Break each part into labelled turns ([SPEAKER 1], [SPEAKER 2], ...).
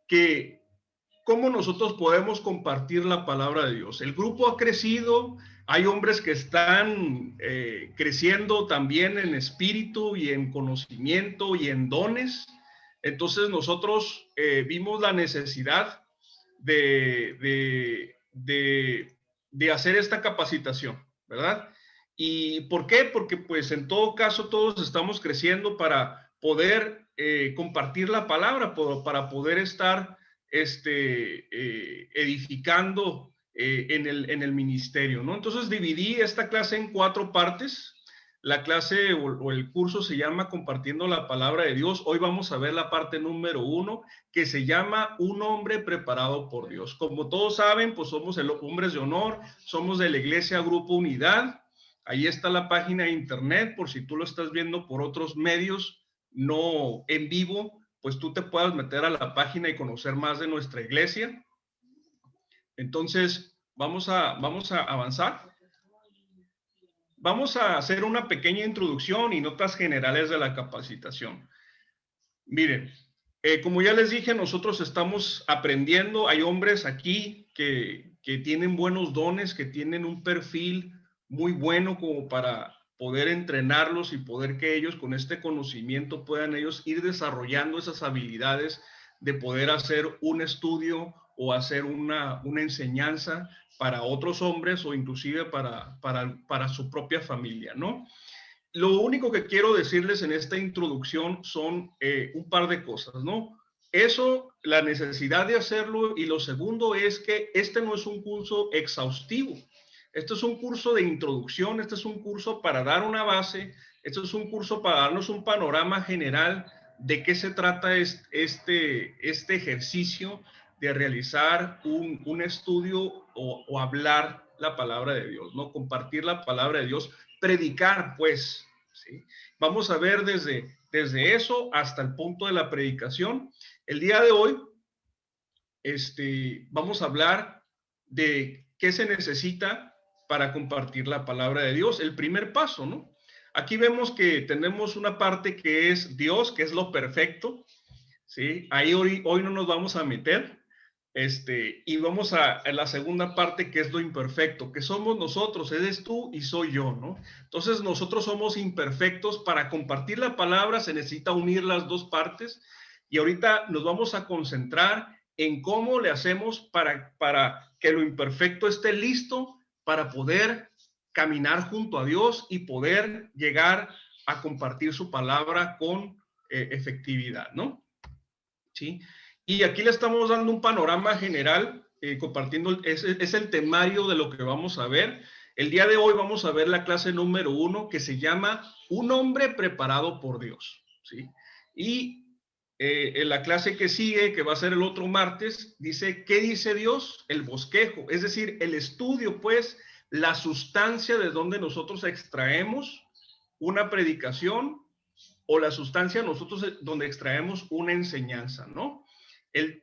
[SPEAKER 1] que cómo nosotros podemos compartir la palabra de Dios. El grupo ha crecido, hay hombres que están creciendo también en espíritu y en conocimiento y en dones. Entonces nosotros vimos la necesidad de hacer esta capacitación, ¿verdad? ¿Y por qué? Porque pues en todo caso todos estamos creciendo para poder compartir la palabra, para poder estar edificando en el ministerio, ¿no? Entonces dividí esta clase en 4 partes. La clase o el curso se llama Compartiendo la Palabra de Dios. Hoy vamos a ver la parte número 1, que se llama Un hombre preparado por Dios. Como todos saben, pues somos hombres de honor, somos de la Iglesia Grupo Unidad. Ahí está la página de internet, por si tú lo estás viendo por otros medios, no en vivo, pues tú te puedas meter a la página y conocer más de nuestra iglesia. Entonces, vamos a avanzar. Vamos a hacer una pequeña introducción y notas generales de la capacitación. Miren, como ya les dije, nosotros estamos aprendiendo. Hay hombres aquí que tienen buenos dones, que tienen un perfil muy bueno como para poder entrenarlos y poder que ellos con este conocimiento puedan ellos ir desarrollando esas habilidades de poder hacer un estudio o hacer una enseñanza para otros hombres o inclusive para su propia familia, ¿no? Lo único que quiero decirles en esta introducción son un par de cosas, ¿no? Eso, la necesidad de hacerlo, y lo segundo es que este no es un curso exhaustivo. Este es un curso de introducción, este es un curso para dar una base, este es un curso para darnos un panorama general de qué se trata este ejercicio de realizar un estudio o hablar la palabra de Dios, ¿no? Compartir la palabra de Dios, predicar, pues, ¿sí? Vamos a ver desde eso hasta el punto de la predicación. El día de hoy, vamos a hablar de qué se necesita para compartir la palabra de Dios, el primer paso, ¿no? Aquí vemos que tenemos una parte que es Dios, que es lo perfecto, ¿sí? Ahí hoy no nos vamos a meter, y vamos a la segunda parte, que es lo imperfecto, que somos nosotros, eres tú y soy yo, ¿no? Entonces nosotros somos imperfectos. Para compartir la palabra se necesita unir las dos partes, y ahorita nos vamos a concentrar en cómo le hacemos para que lo imperfecto esté listo para poder caminar junto a Dios y poder llegar a compartir su palabra con efectividad, ¿no? ¿Sí? Y aquí le estamos dando un panorama general, compartiendo, es el temario de lo que vamos a ver. El día de hoy vamos a ver la clase número 1, que se llama Un hombre preparado por Dios, ¿sí? Y en la clase que sigue, que va a ser el otro martes, dice, ¿qué dice Dios? El bosquejo, es decir, el estudio, pues, la sustancia de donde nosotros extraemos una predicación, o la sustancia nosotros donde extraemos una enseñanza, ¿no?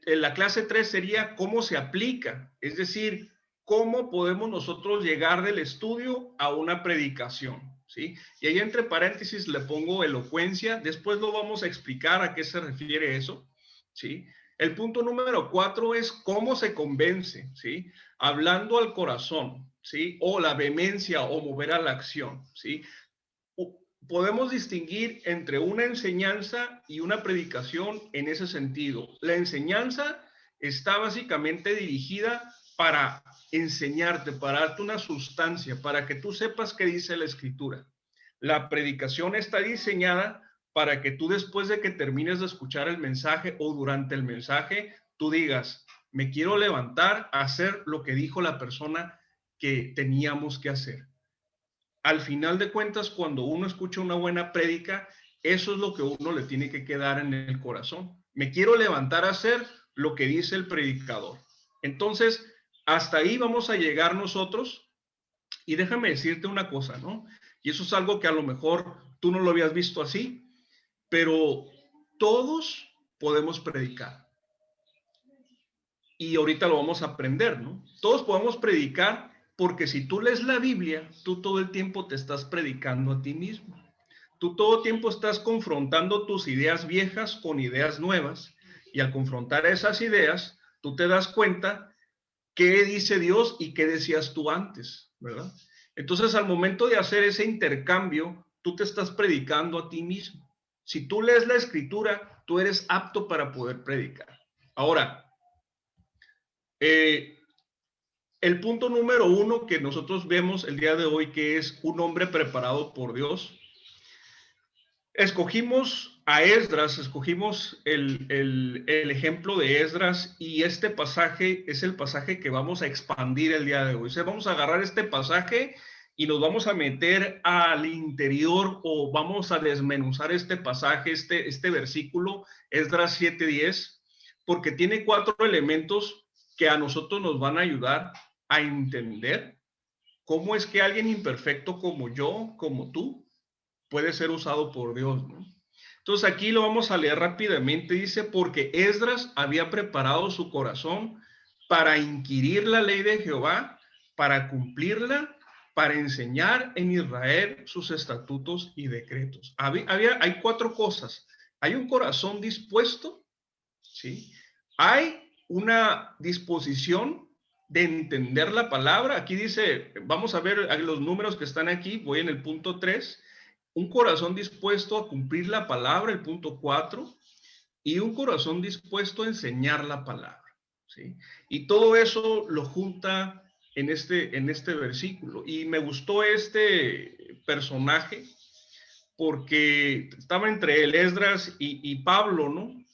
[SPEAKER 1] La clase 3 sería cómo se aplica, es decir, cómo podemos nosotros llegar del estudio a una predicación, ¿sí? Y ahí entre paréntesis le pongo elocuencia, después lo vamos a explicar a qué se refiere eso, ¿sí? El punto número 4 es cómo se convence, ¿sí? Hablando al corazón, ¿sí? O la vehemencia o mover a la acción, ¿sí? Podemos distinguir entre una enseñanza y una predicación en ese sentido. La enseñanza está básicamente dirigida para enseñarte, para darte una sustancia, para que tú sepas qué dice la Escritura. La predicación está diseñada para que tú, después de que termines de escuchar el mensaje o durante el mensaje, tú digas, me quiero levantar a hacer lo que dijo la persona que teníamos que hacer. Al final de cuentas, cuando uno escucha una buena prédica, eso es lo que uno le tiene que quedar en el corazón. Me quiero levantar a hacer lo que dice el predicador. Entonces, hasta ahí vamos a llegar nosotros. Y déjame decirte una cosa, ¿no? Y eso es algo que a lo mejor tú no lo habías visto así, pero todos podemos predicar. Y ahorita lo vamos a aprender, ¿no? Todos podemos predicar, porque si tú lees la Biblia, tú todo el tiempo te estás predicando a ti mismo. Tú todo el tiempo estás confrontando tus ideas viejas con ideas nuevas, Y al confrontar esas ideas, tú te das cuenta qué dice Dios y qué decías tú antes, ¿verdad? Entonces, al momento de hacer ese intercambio, tú te estás predicando a ti mismo. Si tú lees la escritura, tú eres apto para poder predicar. Ahora, eh, el punto número uno que nosotros vemos el día de hoy, que es un hombre preparado por Dios. Escogimos a Esdras, escogimos el ejemplo de Esdras, y este pasaje es el pasaje que vamos a expandir el día de hoy. O sea, vamos a agarrar este pasaje y nos vamos a meter al interior, o vamos a desmenuzar este pasaje, este versículo, Esdras 7:10, porque tiene 4 elementos que a nosotros nos van a ayudar a entender cómo es que alguien imperfecto como yo, como tú, puede ser usado por Dios, ¿no? Entonces aquí lo vamos a leer rápidamente. Dice, porque Esdras había preparado su corazón para inquirir la ley de Jehová, para cumplirla, para enseñar en Israel sus estatutos y decretos. Hay 4 cosas. Hay un corazón dispuesto, ¿sí? Hay una disposición de entender la palabra. Aquí dice, vamos a ver los números que están aquí, voy en el punto 3, un corazón dispuesto a cumplir la palabra, el punto 4, y un corazón dispuesto a enseñar la palabra, ¿sí? Y todo eso lo junta en este versículo. Y me gustó este personaje porque estaba entre el Esdras y Pablo, ¿no?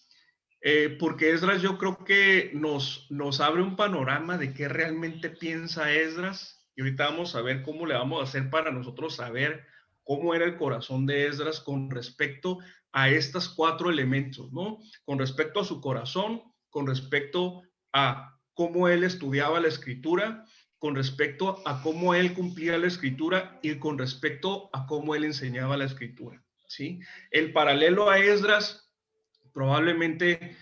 [SPEAKER 1] Porque Esdras yo creo que nos abre un panorama de qué realmente piensa Esdras, y ahorita vamos a ver cómo le vamos a hacer para nosotros saber cómo era el corazón de Esdras con respecto a estos 4 elementos, ¿no? Con respecto a su corazón, con respecto a cómo él estudiaba la escritura, con respecto a cómo él cumplía la escritura y con respecto a cómo él enseñaba la escritura, ¿sí? El paralelo a Esdras probablemente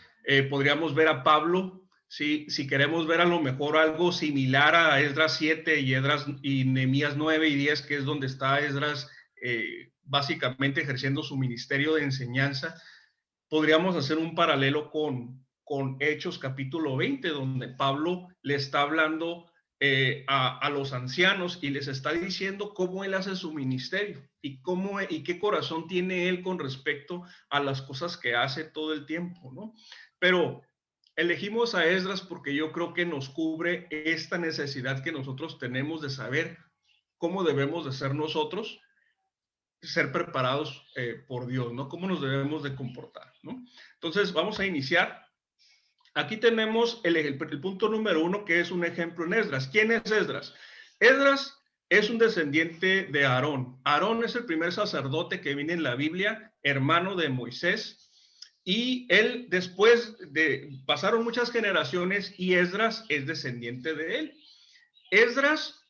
[SPEAKER 1] podríamos ver a Pablo, ¿sí? Si queremos ver a lo mejor algo similar a Esdras 7 y Nehemías 9 y 10, que es donde está Esdras básicamente ejerciendo su ministerio de enseñanza, podríamos hacer un paralelo con Hechos capítulo 20, donde Pablo le está hablando a los ancianos y les está diciendo cómo él hace su ministerio y qué corazón tiene él con respecto a las cosas que hace todo el tiempo, ¿no? Pero elegimos a Esdras porque yo creo que nos cubre esta necesidad que nosotros tenemos de saber cómo debemos de ser nosotros, ser preparados por Dios, ¿no? Cómo nos debemos de comportar, ¿no? Entonces, vamos a iniciar. Aquí tenemos el punto número 1, que es un ejemplo en Esdras. ¿Quién es Esdras? Esdras es un descendiente de Aarón. Aarón es el primer sacerdote que viene en la Biblia, hermano de Moisés. Y él pasaron muchas generaciones y Esdras es descendiente de él. Esdras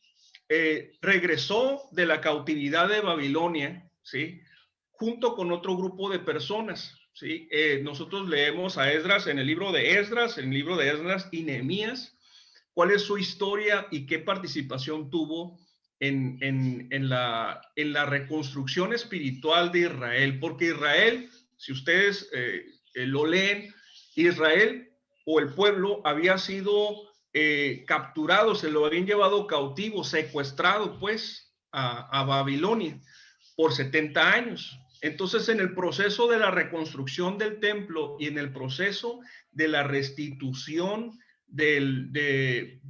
[SPEAKER 1] regresó de la cautividad de Babilonia, ¿sí? Junto con otro grupo de personas, ¿sí? Nosotros leemos a Esdras en el libro de Esdras y Nehemías, cuál es su historia y qué participación tuvo en la reconstrucción espiritual de Israel, porque Israel, si ustedes lo leen, Israel o el pueblo había sido capturado, se lo habían llevado cautivo, secuestrado pues a Babilonia por 70 años. Entonces, en el proceso de la reconstrucción del templo y en el proceso de la restitución del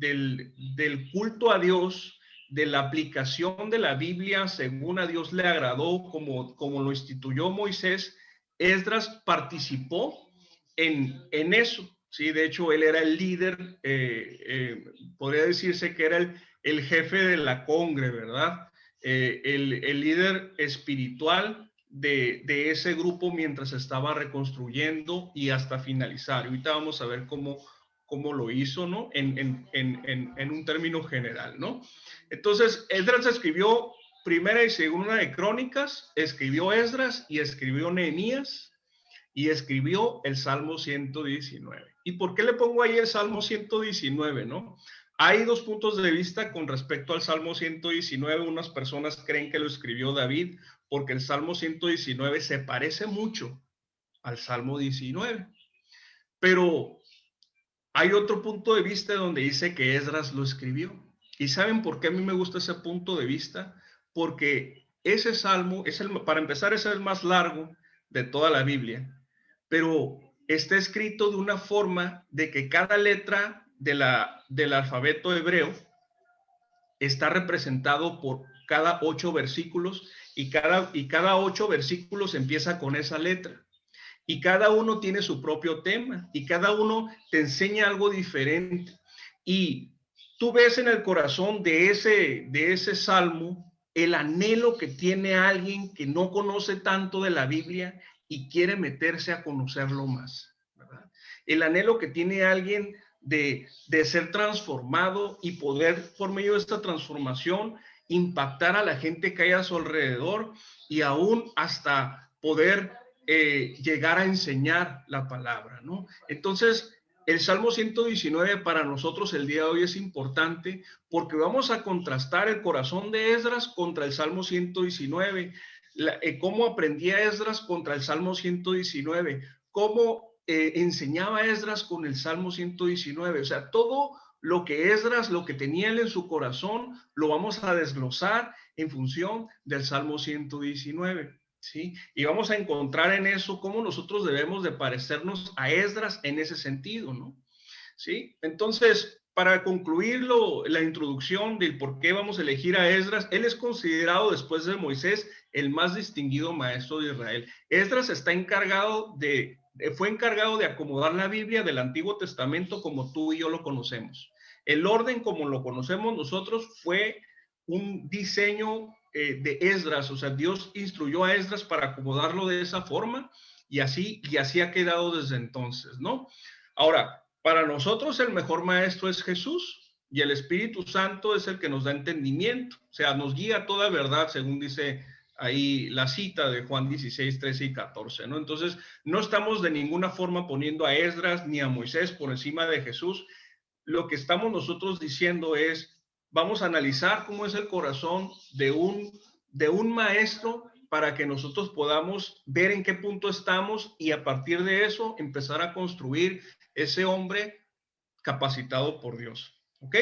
[SPEAKER 1] culto a Dios, de la aplicación de la Biblia según a Dios le agradó, como lo instituyó Moisés, Esdras participó en eso. Sí, de hecho, él era el líder, podría decirse que era el jefe de la congre, ¿verdad? El líder espiritual de ese grupo mientras estaba reconstruyendo y hasta finalizar. Ahorita vamos a ver cómo lo hizo, ¿no? En un término general, ¿no? Entonces, Esdras escribió primera y segunda de Crónicas, escribió Esdras y escribió Nehemías y escribió el Salmo 119. ¿Y por qué le pongo ahí el Salmo 119, no? Hay 2 puntos de vista con respecto al Salmo 119. Unas personas creen que lo escribió David porque el Salmo 119 se parece mucho al Salmo 19. Pero hay otro punto de vista donde dice que Esdras lo escribió. ¿Y saben por qué a mí me gusta ese punto de vista? Porque ese salmo, para empezar, es el más largo de toda la Biblia, pero está escrito de una forma de que cada letra del alfabeto hebreo está representado por cada 8 versículos y cada 8 versículos empieza con esa letra. Y cada uno tiene su propio tema y cada uno te enseña algo diferente. Y tú ves en el corazón de ese salmo el anhelo que tiene alguien que no conoce tanto de la Biblia y quiere meterse a conocerlo más, ¿verdad? El anhelo que tiene alguien de ser transformado y poder, por medio de esta transformación, impactar a la gente que hay a su alrededor y aún hasta poder llegar a enseñar la palabra, ¿no? Entonces, el Salmo 119 para nosotros el día de hoy es importante porque vamos a contrastar el corazón de Esdras contra el Salmo 119, cómo aprendía Esdras contra el Salmo 119, cómo enseñaba Esdras con el Salmo 119, o sea, todo lo que Esdras, lo que tenía él en su corazón, lo vamos a desglosar en función del Salmo 119. ¿Sí? Y vamos a encontrar en eso cómo nosotros debemos de parecernos a Esdras en ese sentido, ¿no? ¿Sí? Entonces, para concluir la introducción del por qué vamos a elegir a Esdras, él es considerado después de Moisés el más distinguido maestro de Israel. Esdras fue encargado de acomodar la Biblia del Antiguo Testamento como tú y yo lo conocemos. El orden como lo conocemos nosotros fue un diseño de Esdras, o sea, Dios instruyó a Esdras para acomodarlo de esa forma y así ha quedado desde entonces, ¿no? Ahora, para nosotros el mejor maestro es Jesús y el Espíritu Santo es el que nos da entendimiento, o sea, nos guía a toda verdad, según dice ahí la cita de Juan 16, 13 y 14, ¿no? Entonces, no estamos de ninguna forma poniendo a Esdras ni a Moisés por encima de Jesús. Lo que estamos nosotros diciendo es, vamos a analizar cómo es el corazón de un maestro para que nosotros podamos ver en qué punto estamos y a partir de eso empezar a construir ese hombre capacitado por Dios. ¿Ok?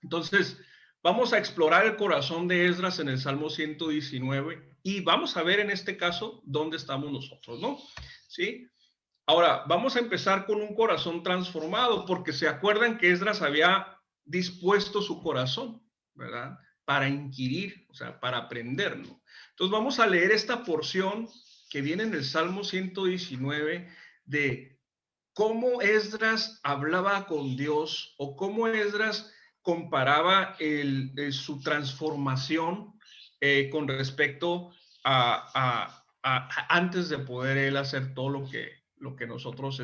[SPEAKER 1] Entonces, vamos a explorar el corazón de Esdras en el Salmo 119 y vamos a ver en este caso dónde estamos nosotros, ¿no? ¿Sí? Ahora, vamos a empezar con un corazón transformado, porque se acuerdan que Esdras había dispuesto su corazón, ¿verdad? Para inquirir, o sea, para aprender, ¿no? Entonces vamos a leer esta porción que viene en el Salmo 119 de cómo Esdras hablaba con Dios o cómo Esdras comparaba su transformación con respecto a antes de poder él hacer todo lo que nosotros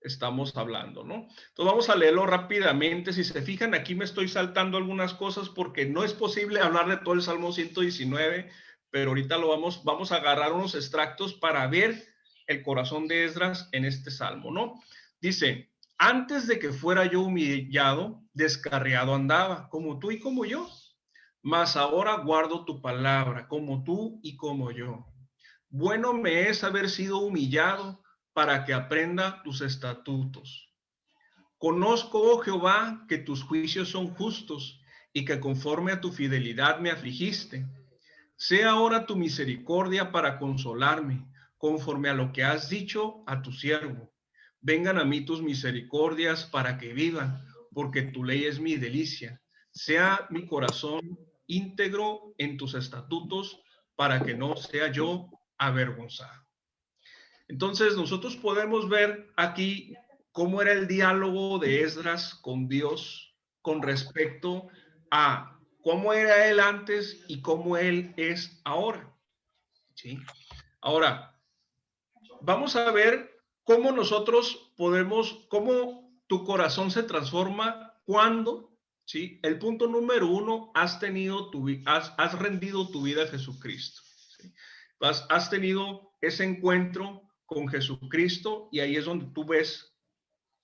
[SPEAKER 1] estamos hablando, ¿no? Entonces vamos a leerlo rápidamente. Si se fijan, aquí me estoy saltando algunas cosas porque no es posible hablar de todo el Salmo 119, pero ahorita vamos a agarrar unos extractos para ver el corazón de Esdras en este salmo, ¿no? Dice, antes de que fuera yo humillado, descarriado andaba, como tú y como yo, mas ahora guardo tu palabra, como tú y como yo. Bueno me es haber sido humillado para que aprenda tus estatutos. Conozco, oh Jehová, que tus juicios son justos y que conforme a tu fidelidad me afligiste. Sea ahora tu misericordia para consolarme, conforme a lo que has dicho a tu siervo. Vengan a mí tus misericordias para que vivan, porque tu ley es mi delicia. Sea mi corazón íntegro en tus estatutos, para que no sea yo avergonzado. Entonces nosotros podemos ver aquí cómo era el diálogo de Esdras con Dios con respecto a cómo era él antes y cómo él es ahora. ¿Sí? Ahora, vamos a ver cómo nosotros podemos, cómo tu corazón se transforma cuando, ¿sí? El punto número uno, has rendido tu vida a Jesucristo. ¿Sí? Has tenido ese encuentro con Jesucristo y ahí es donde tú ves,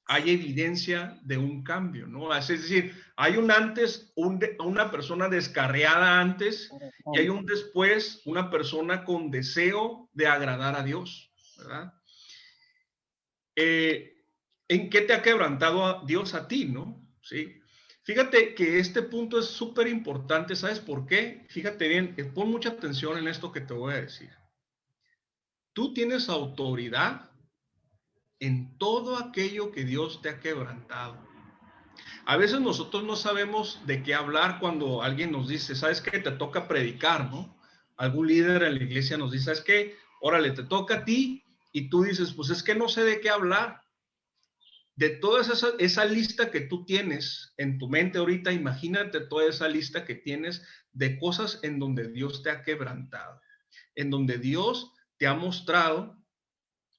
[SPEAKER 1] hay evidencia de un cambio, ¿no? Es decir, hay un antes, una persona descarriada antes y hay un después, una persona con deseo de agradar a Dios, ¿verdad? ¿En qué te ha quebrantado a Dios a ti, no? ¿Sí? Fíjate que este punto es súper importante. ¿Sabes por qué? Fíjate bien, pon mucha atención en esto que te voy a decir. Tú tienes autoridad en todo aquello que Dios te ha quebrantado. A veces nosotros no sabemos de qué hablar cuando alguien nos dice, ¿sabes qué? Te toca predicar, ¿no? Algún líder en la iglesia nos dice, ¿sabes qué? Órale, te toca a ti. Y tú dices, pues es que no sé de qué hablar. De toda esa lista que tú tienes en tu mente ahorita, imagínate toda esa lista que tienes de cosas en donde Dios te ha quebrantado, en donde Dios te ha mostrado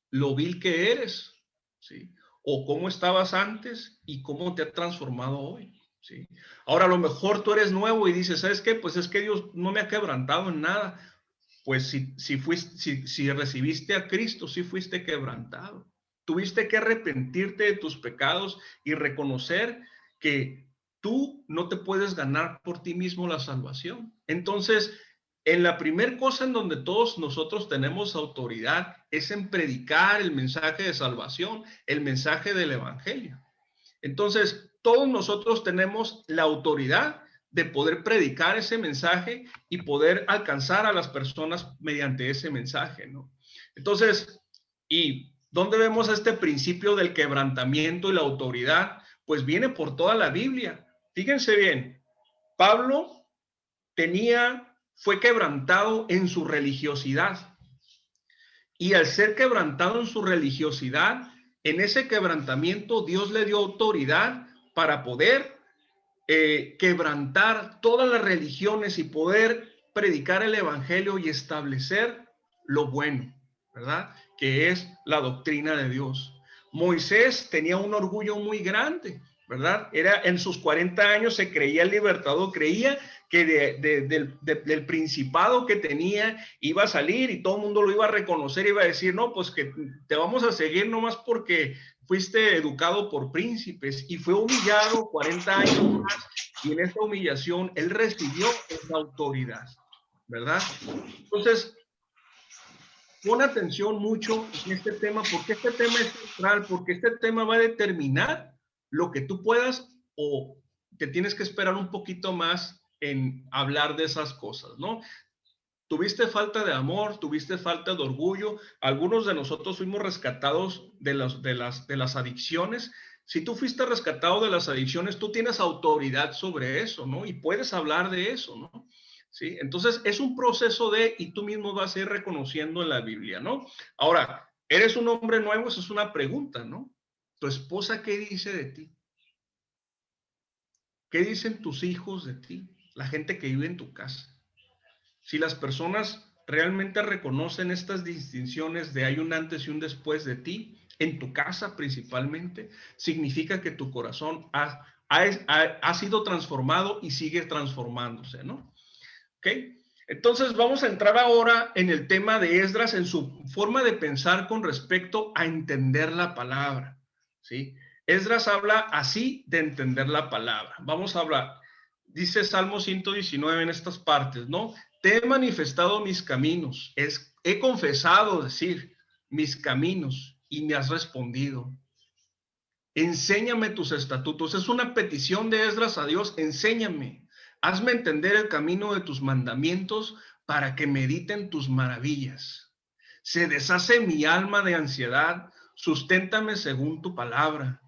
[SPEAKER 1] lo vil que eres, ¿sí? O cómo estabas antes y cómo te ha transformado hoy, ¿sí? Ahora, a lo mejor tú eres nuevo y dices, ¿sabes qué? Pues es que Dios no me ha quebrantado en nada. Pues si recibiste a Cristo, sí fuiste quebrantado. Tuviste que arrepentirte de tus pecados y reconocer que tú no te puedes ganar por ti mismo la salvación. Entonces, en la primer cosa en donde todos nosotros tenemos autoridad es en predicar el mensaje de salvación, el mensaje del evangelio. Entonces, todos nosotros tenemos la autoridad de poder predicar ese mensaje y poder alcanzar a las personas mediante ese mensaje, ¿no? Entonces, ¿y dónde vemos este principio del quebrantamiento y la autoridad? Pues viene por toda la Biblia. Fíjense bien, Pablo fue quebrantado en su religiosidad. Y al ser quebrantado en su religiosidad, en ese quebrantamiento Dios le dio autoridad para poder quebrantar todas las religiones y poder predicar el evangelio y establecer lo bueno, ¿verdad? Que es la doctrina de Dios. Moisés tenía un orgullo muy grande, ¿verdad? Era en sus 40 años se creía el libertador, creía que del principado que tenía iba a salir y todo el mundo lo iba a reconocer, iba a decir, no, pues que te vamos a seguir nomás porque fuiste educado por príncipes, y fue humillado 40 años más, y en esta humillación él recibió esa autoridad, ¿verdad? Entonces, pon atención mucho en este tema, porque este tema es central, porque este tema va a determinar lo que tú puedas o te tienes que esperar un poquito más en hablar de esas cosas, ¿no? Tuviste falta de amor, tuviste falta de orgullo. Algunos de nosotros fuimos rescatados de las adicciones. Si tú fuiste rescatado de las adicciones, tú tienes autoridad sobre eso, ¿no? Y puedes hablar de eso, ¿no? ¿Sí? Entonces es un proceso y tú mismo vas a ir reconociendo en la Biblia, ¿no? Ahora, ¿eres un hombre nuevo? Esa es una pregunta, ¿no? ¿Tu esposa qué dice de ti? ¿Qué dicen tus hijos de ti? La gente que vive en tu casa. Si las personas realmente reconocen estas distinciones de hay un antes y un después de ti, en tu casa principalmente, significa que tu corazón ha sido transformado y sigue transformándose, ¿no? ¿Ok? Entonces vamos a entrar ahora en el tema de Esdras en su forma de pensar con respecto a entender la palabra, ¿sí? Esdras habla así de entender la palabra. Vamos a hablar, dice Salmo 119 en estas partes, ¿no? Te he manifestado mis caminos, he confesado, decir, mis caminos y me has respondido. Enséñame tus estatutos. Es una petición de Esdras a Dios. Enséñame. Hazme entender el camino de tus mandamientos para que mediten tus maravillas. Se deshace mi alma de ansiedad. Susténtame según tu palabra.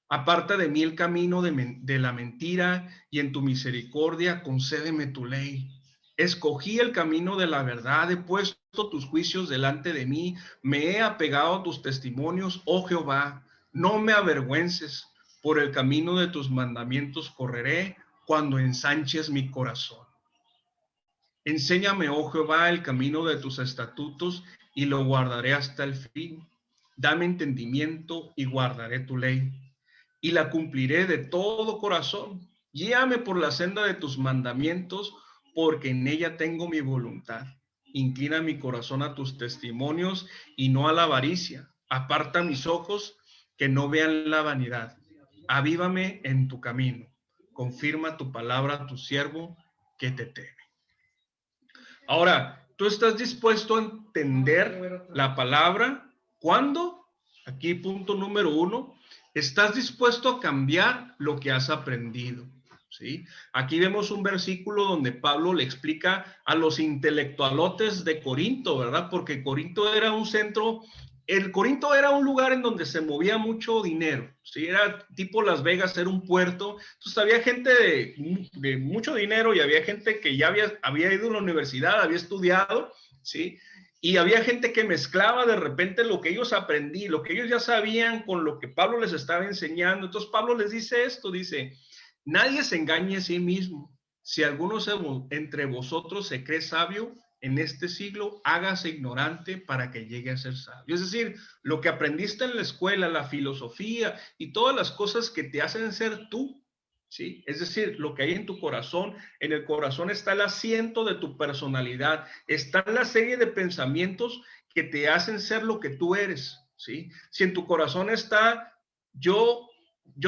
[SPEAKER 1] Aparta de mí el camino de la mentira y en tu misericordia concédeme tu ley. Escogí el camino de la verdad, he puesto tus juicios delante de mí, me he apegado a tus testimonios, oh Jehová, no me avergüences, por el camino de tus mandamientos correré cuando ensanches mi corazón. Enséñame, oh Jehová, el camino de tus estatutos y lo guardaré hasta el fin. Dame entendimiento y guardaré tu ley y la cumpliré de todo corazón. Guíame por la senda de tus mandamientos, porque en ella tengo mi voluntad. Inclina mi corazón a tus testimonios y no a la avaricia. Aparta mis ojos que no vean la vanidad. Avívame en tu camino. Confirma tu palabra a tu siervo que te teme. Ahora, ¿tú estás dispuesto a entender la palabra? ¿Cuándo? Aquí punto número 1, estás dispuesto a cambiar lo que has aprendido. ¿Sí? Aquí vemos un versículo donde Pablo le explica a los intelectualotes de Corinto, ¿verdad? Porque Corinto era un centro, el Corinto era un lugar en donde se movía mucho dinero, ¿sí? Era tipo Las Vegas, era un puerto, entonces había gente de mucho dinero y había gente que ya había ido a la universidad, había estudiado, ¿sí? Y había gente que mezclaba de repente lo que ellos aprendí, lo que ellos ya sabían con lo que Pablo les estaba enseñando. Entonces Pablo les dice esto, dice: nadie se engañe a sí mismo. Si alguno entre vosotros se cree sabio en este siglo, hágase ignorante para que llegue a ser sabio. Es decir, lo que aprendiste en la escuela, la filosofía y todas las cosas que te hacen ser tú, ¿sí? Es decir, lo que hay en tu corazón, en el corazón está el asiento de tu personalidad, está la serie de pensamientos que te hacen ser lo que tú eres, ¿sí? Si en tu corazón está yo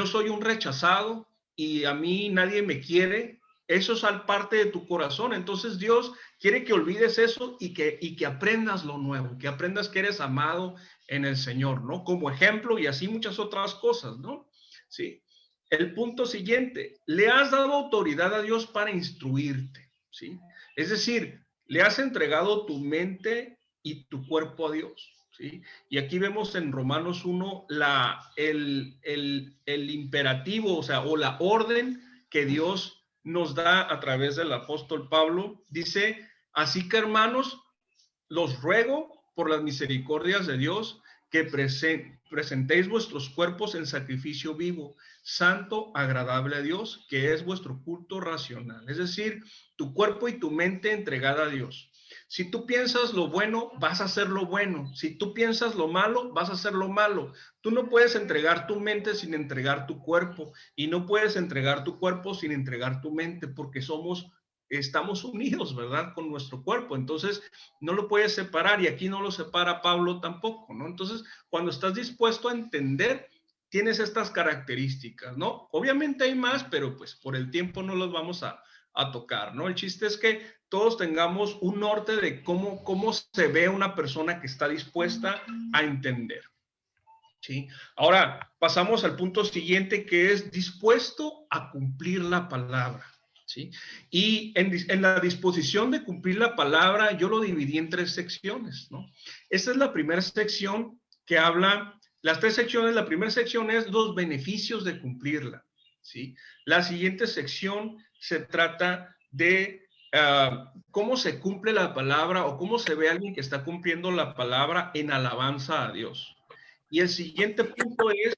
[SPEAKER 1] soy un rechazado, y a mí nadie me quiere, eso es parte de tu corazón. Entonces Dios quiere que olvides eso y que aprendas lo nuevo, que aprendas que eres amado en el Señor, ¿no? Como ejemplo y así muchas otras cosas, ¿no? Sí. El punto siguiente, le has dado autoridad a Dios para instruirte, ¿sí? Es decir, le has entregado tu mente y tu cuerpo a Dios. ¿Sí? Y aquí vemos en Romanos 1 el imperativo, o sea, o la orden que Dios nos da a través del apóstol Pablo. Dice: así que, hermanos, los ruego por las misericordias de Dios que presentéis vuestros cuerpos en sacrificio vivo, santo, agradable a Dios, que es vuestro culto racional. Es decir, tu cuerpo y tu mente entregada a Dios. Si tú piensas lo bueno, vas a hacer lo bueno. Si tú piensas lo malo, vas a hacer lo malo. Tú no puedes entregar tu mente sin entregar tu cuerpo, y no puedes entregar tu cuerpo sin entregar tu mente, porque estamos unidos, ¿verdad? Con nuestro cuerpo. Entonces, no lo puedes separar, y aquí no lo separa Pablo tampoco, ¿no? Entonces, cuando estás dispuesto a entender, tienes estas características, ¿no? Obviamente hay más, pero pues por el tiempo no los vamos a tocar, ¿no? El chiste es que todos tengamos un norte de cómo se ve una persona que está dispuesta a entender, ¿sí? Ahora pasamos al punto siguiente, que es dispuesto a cumplir la palabra, ¿sí? Y en la disposición de cumplir la palabra, yo lo dividí en 3 secciones, ¿no? Esta es la primera sección que habla, las 3 secciones, la primera sección es los beneficios de cumplirla, ¿sí? La siguiente sección se trata de cómo se cumple la palabra, o cómo se ve a alguien que está cumpliendo la palabra en alabanza a Dios. Y el siguiente punto es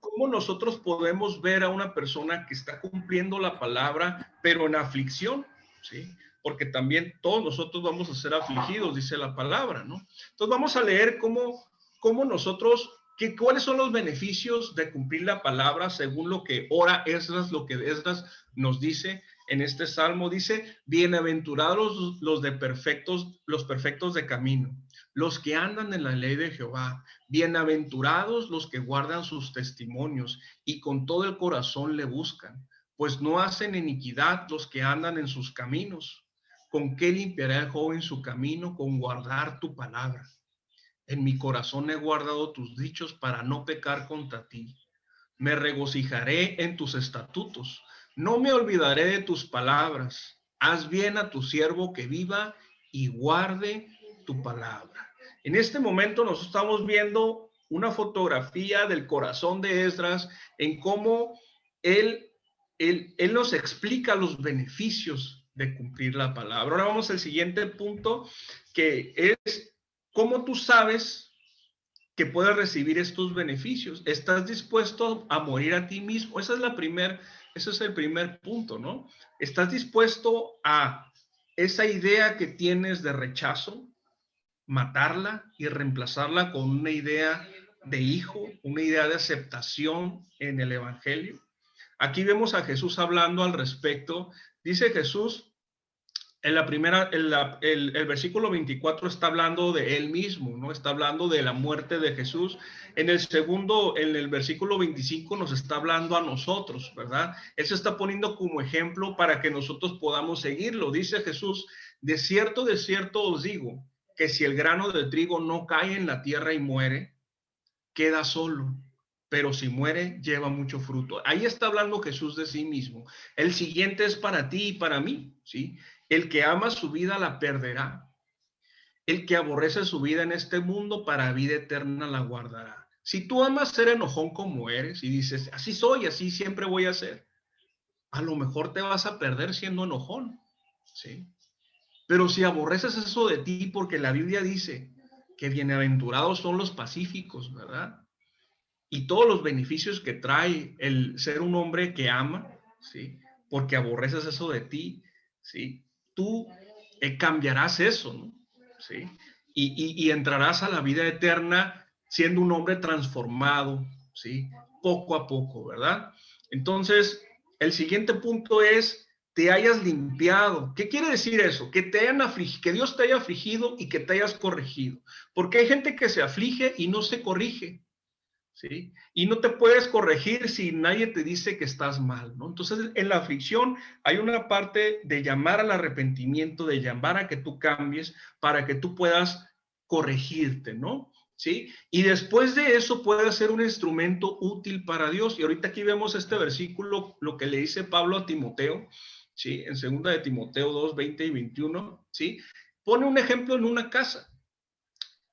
[SPEAKER 1] cómo nosotros podemos ver a una persona que está cumpliendo la palabra, pero en aflicción, ¿sí? Porque también todos nosotros vamos a ser afligidos, dice la palabra, ¿no? Entonces vamos a leer cómo nosotros, cuáles son los beneficios de cumplir la palabra según lo que ora Esdras, lo que Esdras nos dice en este salmo. Dice: bienaventurados los perfectos de camino, los que andan en la ley de Jehová. Bienaventurados los que guardan sus testimonios y con todo el corazón le buscan, pues no hacen iniquidad los que andan en sus caminos. ¿Con qué limpiará el joven su camino? Con guardar tu palabra. En mi corazón he guardado tus dichos para no pecar contra ti. Me regocijaré en tus estatutos. No me olvidaré de tus palabras. Haz bien a tu siervo que viva y guarde tu palabra. En este momento nos estamos viendo una fotografía del corazón de Esdras, en cómo él, él nos explica los beneficios de cumplir la palabra. Ahora vamos al siguiente punto, que es cómo tú sabes que puedas recibir estos beneficios. ¿Estás dispuesto a morir a ti mismo? Ese es el primer punto, ¿no? ¿Estás dispuesto a esa idea que tienes de rechazo, matarla y reemplazarla con una idea de hijo, una idea de aceptación en el evangelio? Aquí vemos a Jesús hablando al respecto. Dice Jesús, en la primera, el versículo 24 está hablando de él mismo, ¿no? Está hablando de la muerte de Jesús. En el segundo, en el versículo 25, nos está hablando a nosotros, ¿verdad? Él se está poniendo como ejemplo para que nosotros podamos seguirlo. Dice Jesús: de cierto os digo, que si el grano de trigo no cae en la tierra y muere, queda solo, pero si muere, lleva mucho fruto. Ahí está hablando Jesús de sí mismo. El siguiente es para ti y para mí, ¿sí? El que ama su vida la perderá. El que aborrece su vida en este mundo, para vida eterna la guardará. Si tú amas ser enojón como eres y dices, así soy, así siempre voy a ser, a lo mejor te vas a perder siendo enojón, ¿sí? Pero si aborreces eso de ti, porque la Biblia dice que bienaventurados son los pacíficos, ¿verdad? Y todos los beneficios que trae el ser un hombre que ama, ¿sí? Porque aborreces eso de ti, ¿sí? Tú cambiarás eso, ¿no? ¿Sí? Y entrarás a la vida eterna siendo un hombre transformado, ¿sí? Poco a poco, ¿verdad? Entonces, el siguiente punto es, te hayas limpiado. ¿Qué quiere decir eso? Que te hayan afligido, que Dios te haya afligido y que te hayas corregido. Porque hay gente que se aflige y no se corrige. ¿Sí? Y no te puedes corregir si nadie te dice que estás mal, ¿no? Entonces, en la aflicción hay una parte de llamar al arrepentimiento, de llamar a que tú cambies para que tú puedas corregirte, ¿no? ¿Sí? Y después de eso puede ser un instrumento útil para Dios. Y ahorita aquí vemos este versículo, lo que le dice Pablo a Timoteo, ¿sí? En 2 de Timoteo 2, 20 y 21, ¿sí? Pone un ejemplo en una casa.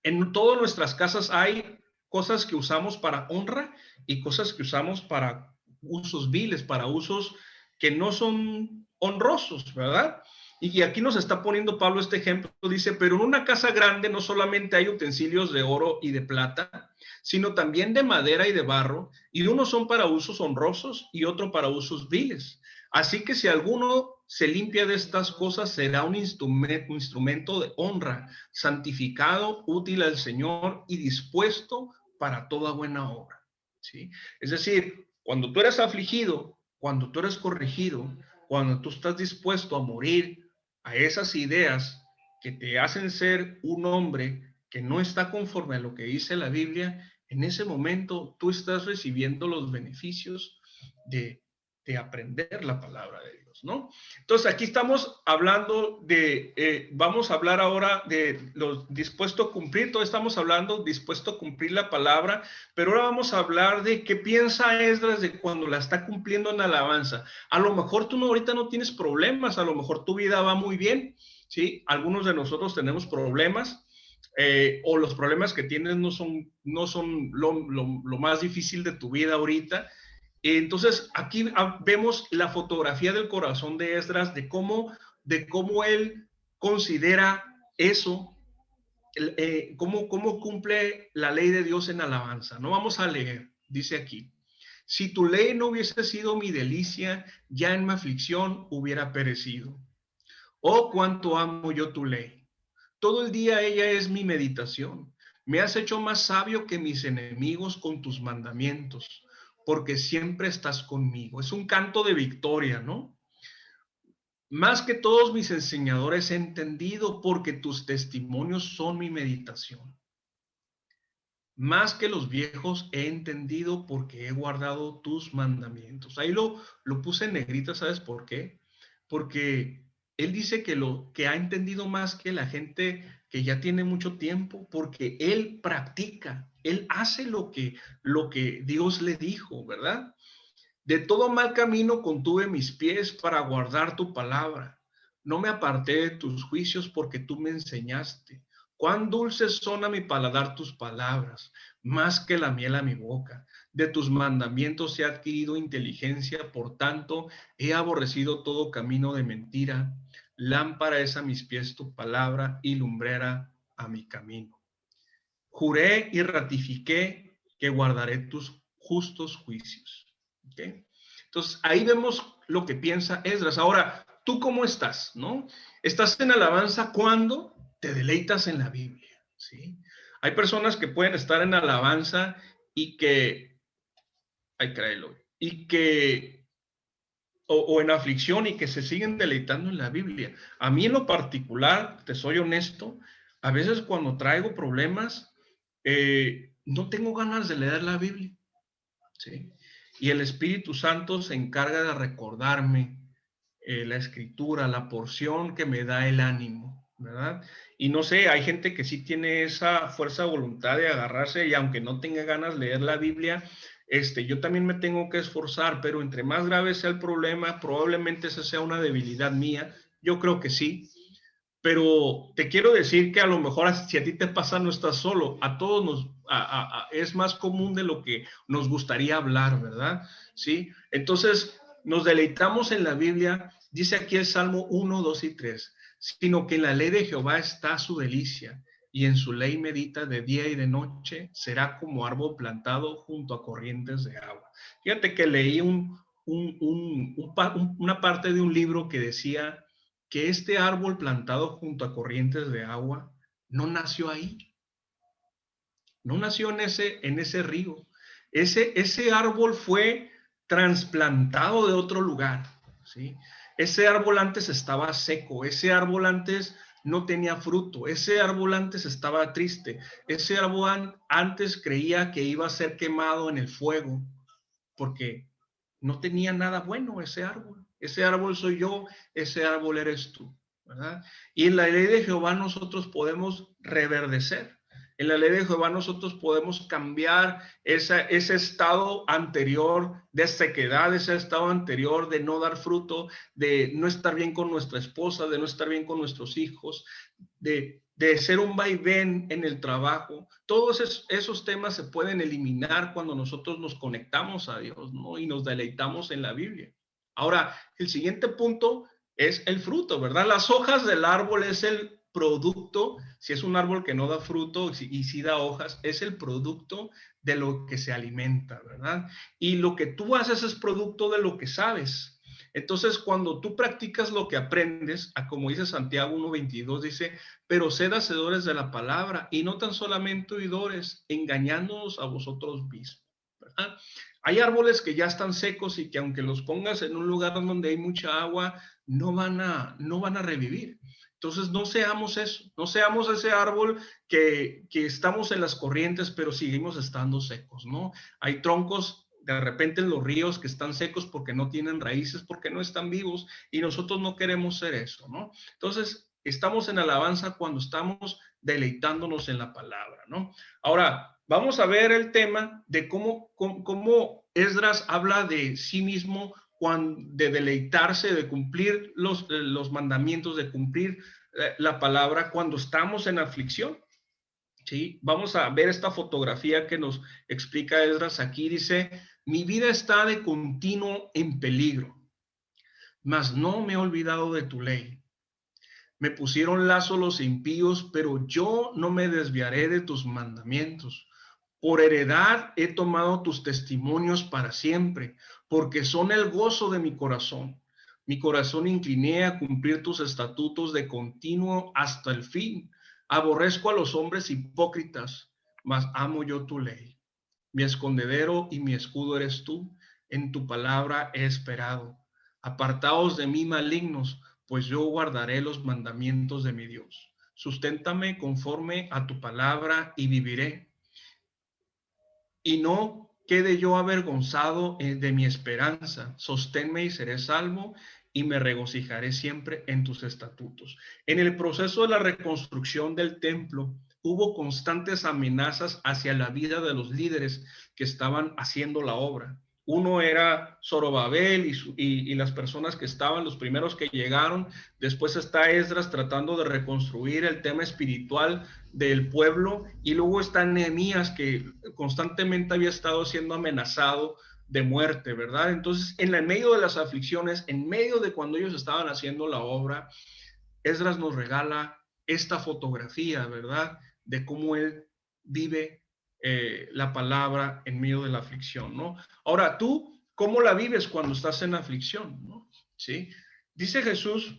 [SPEAKER 1] En todas nuestras casas hay cosas que usamos para honra y cosas que usamos para usos viles, para usos que no son honrosos, ¿verdad? Y aquí nos está poniendo Pablo este ejemplo, dice, pero en una casa grande no solamente hay utensilios de oro y de plata, sino también de madera y de barro, y unos son para usos honrosos y otro para usos viles. Así que si alguno se limpia de estas cosas, será un instrumento de honra, santificado, útil al Señor y dispuesto para toda buena obra. ¿Sí? Es decir, cuando tú eres afligido, cuando tú eres corregido, cuando tú estás dispuesto a morir a esas ideas que te hacen ser un hombre que no está conforme a lo que dice la Biblia, en ese momento tú estás recibiendo los beneficios de aprender la palabra de Dios, ¿no? Entonces aquí estamos hablando vamos a hablar ahora de los dispuesto a cumplir, todo estamos hablando dispuesto a cumplir la palabra, pero ahora vamos a hablar de qué piensa Esdras de cuando la está cumpliendo en alabanza. A lo mejor tú ahorita no tienes problemas, a lo mejor tu vida va muy bien, ¿sí? Algunos de nosotros tenemos problemas, o los problemas que tienes no son lo más difícil de tu vida ahorita. Entonces, aquí vemos la fotografía del corazón de Esdras, de cómo él considera eso, cómo cumple la ley de Dios en alabanza. No vamos a leer, dice aquí. Si tu ley no hubiese sido mi delicia, ya en mi aflicción hubiera perecido. Oh, cuánto amo yo tu ley. Todo el día ella es mi meditación. Me has hecho más sabio que mis enemigos con tus mandamientos, porque siempre estás conmigo. Es un canto de victoria, ¿no? Más que todos mis enseñadores he entendido, porque tus testimonios son mi meditación. Más que los viejos he entendido, porque he guardado tus mandamientos. Ahí lo puse en negrita, ¿sabes por qué? Porque él dice que lo que ha entendido más que la gente que ya tiene mucho tiempo, porque él practica, él hace lo que Dios le dijo, ¿verdad? De todo mal camino contuve mis pies para guardar tu palabra. No me aparté de tus juicios, porque tú me enseñaste. Cuán dulces son a mi paladar tus palabras, más que la miel a mi boca. De tus mandamientos he adquirido inteligencia, por tanto he aborrecido todo camino de mentira. Lámpara es a mis pies tu palabra y lumbrera a mi camino. Juré y ratifiqué que guardaré tus justos juicios. ¿Okay? Entonces, ahí vemos lo que piensa Esdras. Ahora, ¿tú cómo estás? ¿No? ¿Estás en alabanza cuando te deleitas en la Biblia? ¿Sí? Hay personas que pueden estar en alabanza y que, ay, créelo, y que, o en aflicción y que se siguen deleitando en la Biblia. A mí en lo particular, te soy honesto, a veces cuando traigo problemas, no tengo ganas de leer la Biblia. ¿Sí? Y el Espíritu Santo se encarga de recordarme la escritura, la porción que me da el ánimo. ¿verdad? Y no sé, hay gente que sí tiene esa fuerza de voluntad de agarrarse y aunque no tenga ganas de leer la Biblia, yo también me tengo que esforzar, pero entre más grave sea el problema, probablemente esa sea una debilidad mía. Yo creo que sí, pero te quiero decir que a lo mejor si a ti te pasa no estás solo, a todos es más común de lo que nos gustaría hablar, ¿verdad? Sí, entonces nos deleitamos en la Biblia, dice aquí el Salmo 1, 2 y 3, sino que en la ley de Jehová está su delicia y en su ley medita de día y de noche, será como árbol plantado junto a corrientes de agua. Fíjate que leí una parte de un libro que decía que este árbol plantado junto a corrientes de agua no nació ahí, no nació en ese río. Ese árbol fue trasplantado de otro lugar, ¿sí? Ese árbol antes estaba seco, ese árbol antes no tenía fruto, ese árbol antes estaba triste, ese árbol antes creía que iba a ser quemado en el fuego, porque no tenía nada bueno ese árbol. Ese árbol soy yo, ese árbol eres tú, ¿verdad? Y en la ley de Jehová nosotros podemos reverdecer. En la ley de Jehová nosotros podemos cambiar ese estado anterior de sequedad, ese estado anterior de no dar fruto, de no estar bien con nuestra esposa, de no estar bien con nuestros hijos, de ser un vaivén en el trabajo. Todos esos temas se pueden eliminar cuando nosotros nos conectamos a Dios, ¿no? Y nos deleitamos en la Biblia. Ahora, el siguiente punto es el fruto, ¿verdad? Las hojas del árbol es el producto, si es un árbol que no da fruto y si da hojas, es el producto de lo que se alimenta, ¿verdad? Y lo que tú haces es producto de lo que sabes. Entonces, cuando tú practicas lo que aprendes, como dice Santiago 1:22, dice, pero sed hacedores de la palabra y no tan solamente oidores, engañándonos a vosotros mismos, ¿verdad? Hay árboles que ya están secos y que aunque los pongas en un lugar donde hay mucha agua, no van a revivir. Entonces, no seamos eso, no seamos ese árbol que estamos en las corrientes, pero seguimos estando secos, ¿no? Hay troncos de repente en los ríos que están secos porque no tienen raíces, porque no están vivos, y nosotros no queremos ser eso, ¿no? Entonces, estamos en alabanza cuando estamos deleitándonos en la palabra, ¿no? Ahora, vamos a ver el tema de cómo Esdras habla de sí mismo, de deleitarse, de cumplir los mandamientos, de cumplir la palabra cuando estamos en aflicción. ¿Sí? Vamos a ver esta fotografía que nos explica Esdras aquí. Dice, mi vida está de continuo en peligro, mas no me he olvidado de tu ley. Me pusieron lazo los impíos, pero yo no me desviaré de tus mandamientos. Por heredad he tomado tus testimonios para siempre, porque son el gozo de mi corazón. Mi corazón incliné a cumplir tus estatutos de continuo hasta el fin. Aborrezco a los hombres hipócritas, mas amo yo tu ley. Mi escondedero y mi escudo eres tú. En tu palabra he esperado. Apartaos de mí, malignos, pues yo guardaré los mandamientos de mi Dios. Susténtame conforme a tu palabra y viviré. Y no quede yo avergonzado de mi esperanza. Sosténme y seré salvo y me regocijaré siempre en tus estatutos. En el proceso de la reconstrucción del templo, hubo constantes amenazas hacia la vida de los líderes que estaban haciendo la obra. Uno era Zorobabel y las personas que estaban, los primeros que llegaron. Después está Esdras tratando de reconstruir el tema espiritual del pueblo. Y luego está Nehemías, que constantemente había estado siendo amenazado de muerte, ¿verdad? Entonces, en medio de las aflicciones, en medio de cuando ellos estaban haciendo la obra, Esdras nos regala esta fotografía, ¿verdad? De cómo él vive la palabra en medio de la aflicción, ¿no? Ahora, tú, ¿cómo la vives cuando estás en aflicción, ¿no? ¿Sí? Dice Jesús,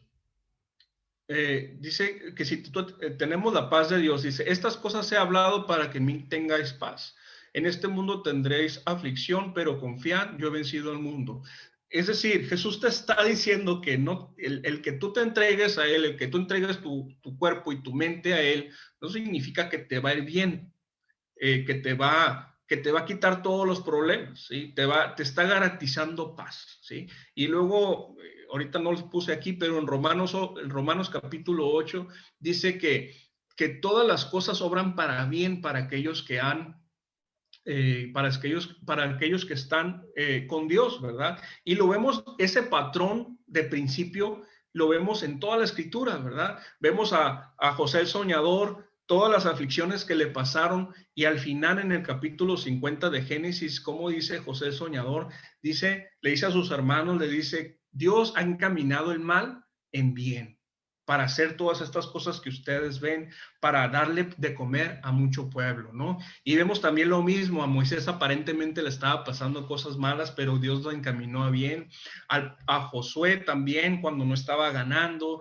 [SPEAKER 1] dice que si tenemos la paz de Dios, dice, estas cosas he hablado para que en mí tengáis paz. En este mundo tendréis aflicción, pero confiad, yo he vencido al mundo. Es decir, Jesús te está diciendo que no, el que tú te entregues a Él, el que tú entregues tu cuerpo y tu mente a Él, no significa que te va a ir bien, que te va a quitar todos los problemas, ¿sí? Te está garantizando paz, ¿sí? Y luego ahorita no los puse aquí, pero en Romanos capítulo 8 dice que todas las cosas obran para bien para aquellos que han para aquellos que están con Dios, ¿verdad? Y lo vemos, ese patrón de principio, lo vemos en toda la escritura, ¿verdad? Vemos a José el soñador, todas las aflicciones que le pasaron, y al final en el capítulo 50 de Génesis, ¿cómo dice José el soñador? Le dice a sus hermanos, le dice, Dios ha encaminado el mal en bien para hacer todas estas cosas que ustedes ven, para darle de comer a mucho pueblo, ¿no? Y vemos también lo mismo, a Moisés aparentemente le estaba pasando cosas malas, pero Dios lo encaminó a bien. A Josué también cuando no estaba ganando,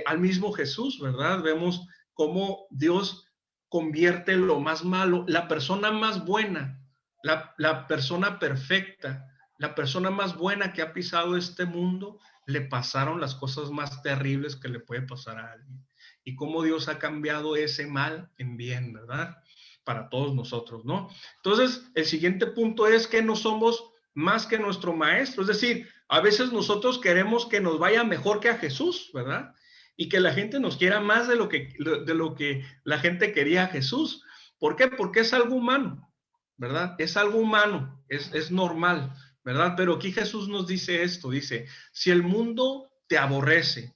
[SPEAKER 1] al mismo Jesús, ¿verdad? Vemos cómo Dios convierte lo más malo, la persona más buena, la persona perfecta, la persona más buena que ha pisado este mundo, le pasaron las cosas más terribles que le puede pasar a alguien. Y cómo Dios ha cambiado ese mal en bien, ¿verdad? Para todos nosotros, ¿no? Entonces, el siguiente punto es que no somos más que nuestro maestro. Es decir, a veces nosotros queremos que nos vaya mejor que a Jesús, ¿verdad? Y que la gente nos quiera más de lo que la gente quería a Jesús. ¿Por qué? Porque es algo humano, ¿verdad? Es algo humano, es normal, ¿verdad? Pero aquí Jesús nos dice esto, dice, si el mundo te aborrece,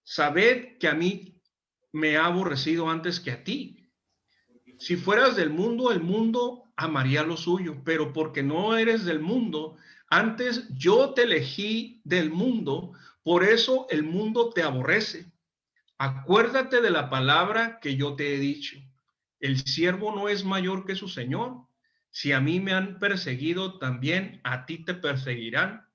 [SPEAKER 1] sabed que a mí me ha aborrecido antes que a ti. Si fueras del mundo, el mundo amaría lo suyo, pero porque no eres del mundo, antes yo te elegí del mundo, por eso el mundo te aborrece. Acuérdate de la palabra que yo te he dicho. El siervo no es mayor que su señor. Si a mí me han perseguido, también a ti te perseguirán.